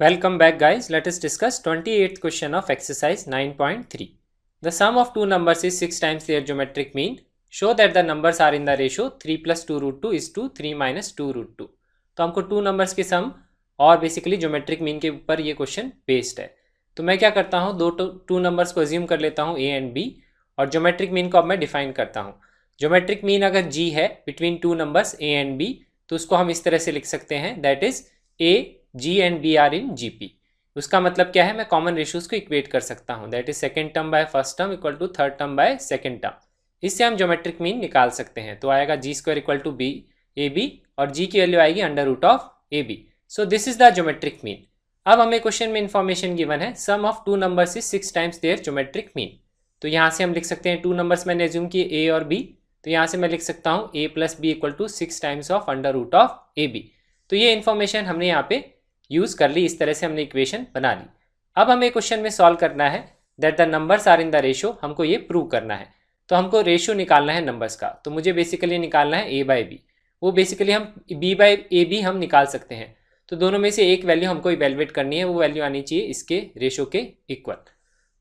Welcome back guys, let us discuss 28th question of exercise 9.3. The sum of two numbers is 6 times their geometric mean. Show that the numbers are in the ratio 3 plus 2 root 2 is to 3 minus 2 root 2. तो हमको two numbers के सम और basically geometric mean के ऊपर ये question based है. तो मैं क्या करता हूँ, दो टू नंबर्स को अज्यूम कर लेता हूँ a एंड b और ज्योमेट्रिक मीन को अब मैं डिफाइन करता हूँ. ज्योमेट्रिक मीन अगर g है between two numbers a and b तो उसको हम इस तरह से लिख सकते हैं, that is a g and b are in gp. उसका मतलब क्या है, मैं कॉमन रेशियोज को इक्वेट कर सकता हूँ, that is second term by first term equal to third term by second term. इससे हम ज्योमेट्रिक मीन निकाल सकते हैं. तो आएगा G square equal to B A B और जी की वैल्यू आएगी under root of A B. So this is the geometric mean. अब हमें क्वेश्चन में इंफॉर्मेशन गिवन है, sum of two numbers is 6 times their geometric mean. तो यहाँ से हम लिख सकते हैं, टू नंबर्स मैंने एज्यूम किए ए और बी, तो यहाँ से मैं लिख सकता हूँ a plus B equal to 6 times of under root of A B. तो ये इन्फॉर्मेशन हमने यहाँ पे यूज कर ली, इस तरह से हमने इक्वेशन बना ली. अब हमें क्वेश्चन में सॉल्व करना है that the numbers are in the ratio. हमको ये प्रूव करना है, तो हमको रेशियो निकालना है नंबर्स का. तो मुझे बेसिकली निकालना है a बाई बी. वो बेसिकली हम b बाई ए बी हम निकाल सकते हैं. तो दोनों में से एक वैल्यू हमको इवेलुएट करनी है, वो वैल्यू आनी चाहिए इसके रेशियो के इक्वल.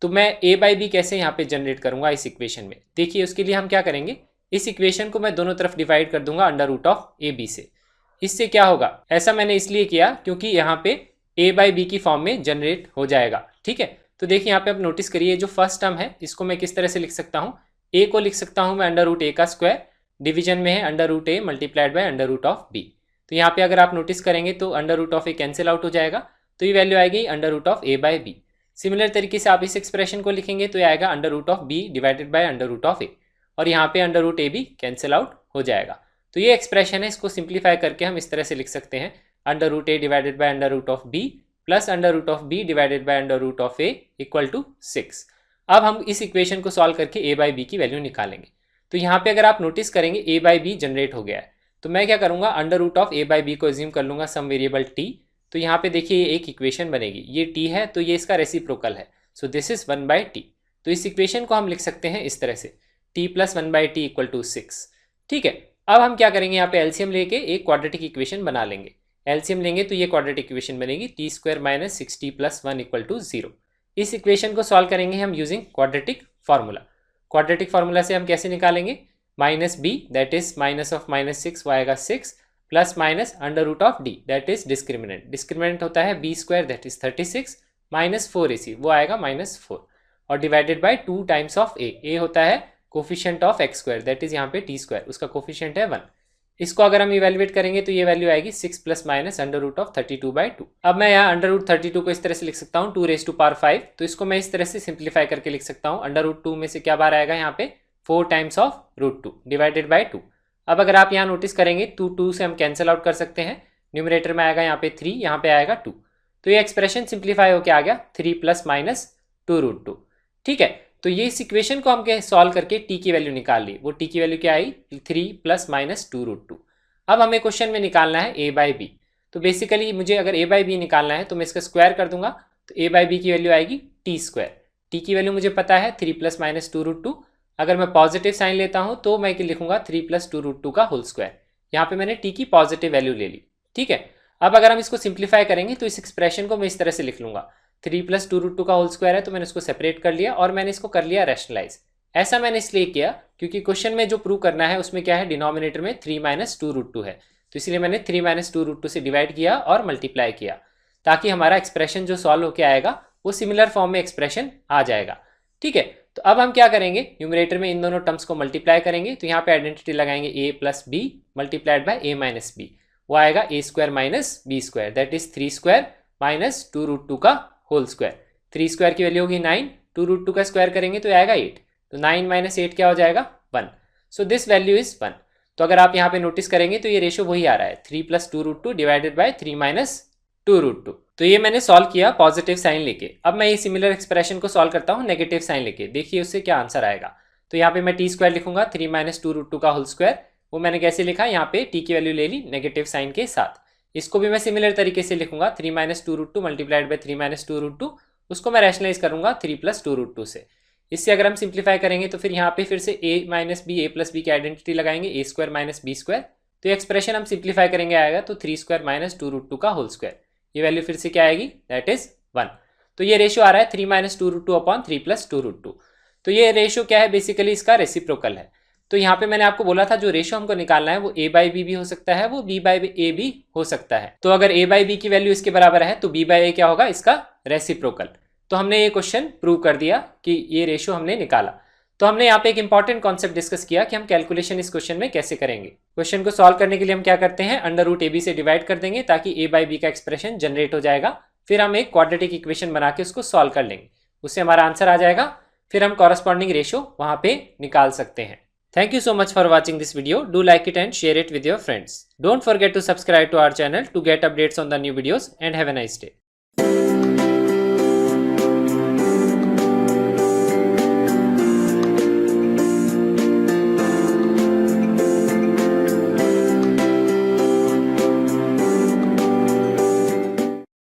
तो मैं a बाई बी कैसे यहाँ पे जनरेट करूंगा इस इक्वेशन में, देखिए उसके लिए हम क्या करेंगे, इस इक्वेशन को मैं दोनों तरफ डिवाइड कर दूंगा under root of A B से. इससे क्या होगा, ऐसा मैंने इसलिए किया क्योंकि यहाँ पे a बाई बी की फॉर्म में जनरेट हो जाएगा. ठीक है, तो देखिए यहाँ पे आप नोटिस करिए, जो फर्स्ट टर्म है इसको मैं किस तरह से लिख सकता हूँ, a को लिख सकता हूँ मैं अंडर रूट ए का स्क्वायर, डिवीजन में है under root A multiplied by under root of B. तो यहाँ पे अगर आप नोटिस करेंगे तो under root of A cancel out हो जाएगा, तो ये वैल्यू आएगी under root of A by B. Similar तरीके से आप इस एक्सप्रेशन को लिखेंगे तो ये आएगा under root of B divided by under root of A, और यहाँ पे अंडर रूट ए भी कैंसिल आउट हो जाएगा. तो ये एक्सप्रेशन है, इसको सिंप्लीफाई करके हम इस तरह से लिख सकते हैं, under root A divided by under root of B plus under root of B divided by under root of A equal to 6. अब हम इस इक्वेशन को सॉल्व करके ए बाई बी की वैल्यू निकालेंगे. तो यहाँ पे अगर आप नोटिस करेंगे ए बाई बी जनरेट हो गया है, तो मैं क्या करूँगा, under root of A by B को एज्यूम कर लूँगा सम वेरिएबल टी. तो यहाँ पे देखिए एक इक्वेशन बनेगी, ये टी है तो ये इसका रेसिप्रोकल है, सो दिस इज 1 बाई टी. तो इस इक्वेशन को हम लिख सकते हैं इस तरह से, T plus 1 by T equal to 6. ठीक है, अब हम क्या करेंगे, यहाँ पे एलसीएम लेके एक क्वाड्रेटिक इक्वेशन बना लेंगे. एलसीएम लेंगे तो ये क्वाड्रेटिक इक्वेशन बनेगी T square minus 6t plus 1 equal to 0. इस इक्वेशन को सॉल्व करेंगे हम using quadratic formula. Quadratic formula से हम कैसे निकालेंगे, minus B that is minus of minus 6 वो आएगा 6 plus minus under root of D that is discriminant. Discriminant होता है B square that is 36 minus 4ac वो आएगा माइनस 4 और डिवाइडेड बाई 2 टाइम्स ऑफ ए होता है coefficient of x square that is यहाँ पे टी स्क्वायर, उसका कोफिशिएंट है 1. इसको अगर हम इवेलुएट करेंगे तो ये वैल्यू आएगी 6 plus minus under root of 32 by 2. अब मैं यहाँ अंडर रूट 32 को इस तरह से लिख सकता हूँ 2 रेज टू पावर 5. तो इसको मैं इस तरह से सिंप्लीफाई करके लिख सकता हूँ, अंडर रूट 2 में से क्या बार आएगा यहाँ पे 4 times of root 2 divided by 2. अब अगर आप यहाँ नोटिस करेंगे 2 से हम कैंसिल आउट कर सकते हैं, न्यूमरेटर में आएगा यहाँ पे 3, यहाँ पे आएगा 2. तो ये एक्सप्रेशन सिंप्लीफाई होकर आ गया 3 प्लस माइनस 2 रूट 2. ठीक है, तो ये इस इक्वेशन को हम सॉल्व करके टी की वैल्यू निकाल ली. वो टी की वैल्यू क्या आई, 3 प्लस माइनस 2 रूट 2. अब हमें क्वेश्चन में निकालना है a बाई बी. तो बेसिकली मुझे अगर a बाई बी निकालना है तो मैं इसका स्क्वायर कर दूंगा, तो a बाई बी की वैल्यू आएगी टी स्क्वायर. टी की वैल्यू मुझे पता है 3 प्लस माइनस 2 रूट 2. अगर मैं पॉजिटिव साइन लेता हूं तो मैं लिखूंगा 3 प्लस 2 रूट 2 का होल स्क्वायर. यहाँ पे मैंने टी की पॉजिटिव वैल्यू ले ली. ठीक है, अब अगर हम इसको सिंप्लीफाई करेंगे तो इस एक्सप्रेशन को मैं इस तरह से लिख लूंगा, 3 प्लस 2 रूट 2 का होल स्क्वायर है, तो मैंने इसको सेपरेट कर लिया और मैंने इसको कर लिया रैशनलाइज. ऐसा मैंने इसलिए किया क्योंकि क्वेश्चन में जो प्रूव करना है उसमें क्या है, डिनोमिनेटर में 3 माइनस 2 रूट 2 है, तो इसलिए मैंने 3 माइनस 2 रूट 2 से डिवाइड किया और मल्टीप्लाई किया, ताकि हमारा एक्सप्रेशन जो सॉल्व होकर आएगा वो सिमिलर फॉर्म में एक्सप्रेशन आ जाएगा. ठीक है, तो अब हम क्या करेंगे, न्यूमरेटर में इन दोनों टर्म्स को मल्टीप्लाई करेंगे. तो यहाँ पे आइडेंटिटी लगाएंगे a plus B multiplied by a minus B, वो आएगा a square minus B square that is 3 square minus 2 root 2 का होल स्क्वायर. 3 स्क्वायर की वैल्यू होगी 9, 2 रूट 2 का स्क्वायर करेंगे तो आएगा 8. तो 9 माइनस 8 क्या हो जाएगा, 1. So this value is 1. तो अगर आप यहाँ पे नोटिस करेंगे तो ये रेशियो वही आ रहा है, 3 plus 2 root 2 divided by 3 minus 2 root 2. तो ये मैंने सॉल्व किया पॉजिटिव साइन लेके. अब मैं ये सिमिलर एक्सप्रेशन को सॉल्व करता हूँ नेगेटिव साइन लेके, देखिए उससे क्या आंसर आएगा. तो यहाँ पे मैं टी स्क्वायर लिखूंगा 3 माइनस 2 रूट 2 का होल स्क्वायर. वो मैंने कैसे लिखा, यहाँ पे टी की वैल्यू ले ली नेगेटिव साइन के साथ. इसको भी मैं सिमिलर तरीके से लिखूंगा 3 minus 2 root 2 multiplied by 3 minus 2 root 2. उसको मैं रैशनलाइज करूंगा 3 प्लस 2 रूट 2 से. इससे अगर हम सिंप्लीफाई करेंगे तो फिर यहाँ पे फिर से a minus B a plus B की आइडेंटिटी लगाएंगे, a square minus B square. तो एक्सप्रेशन हम सिंप्लीफाई करेंगे आएगा तो 3 स्क्वायर माइनस 2 रूट 2 का होल स्क्वायर. ये वैल्यू फिर से क्या आएगी, दैट इज 1। तो ये रेशियो आ रहा है 3 माइनस 2√2 अपॉन 3 प्लस 2√2। तो ये रेशियो क्या है, बेसिकली इसका रेसिप्रोकल है। तो यहाँ पे मैंने आपको बोला था जो रेशियो हमको निकालना है वो a बाई बी भी हो सकता है, वो b बाई a भी हो सकता है। तो अगर a बाई बी की वैल्यू इसके बराबर है तो b बाई a क्या होगा, इसका रेसिप्रोकल। तो हमने ये क्वेश्चन प्रूव कर दिया कि ये रेशियो हमने निकाला। तो हमने यहाँ पे एक इंपॉर्टेंट कॉन्सेप्ट डिस्कस किया कि हम कैलकुलेशन इस क्वेश्चन में कैसे करेंगे। क्वेश्चन को सॉल्व करने के लिए हम क्या करते हैं, अंडर रूट ए बी से डिवाइड कर देंगे ताकि a बाई बी का एक्सप्रेशन जनरेट हो जाएगा। फिर हम एक क्वाड्रेटिक इक्वेशन बना के उसको सॉल्व कर लेंगे, उससे हमारा आंसर आ जाएगा। फिर हम कॉरस्पॉन्डिंग रेशियो वहां पे निकाल सकते हैं। Thank you so much for watching this video. Do like it and share it with your friends. Don't forget to subscribe to our channel to get updates on the new videos and have a nice day.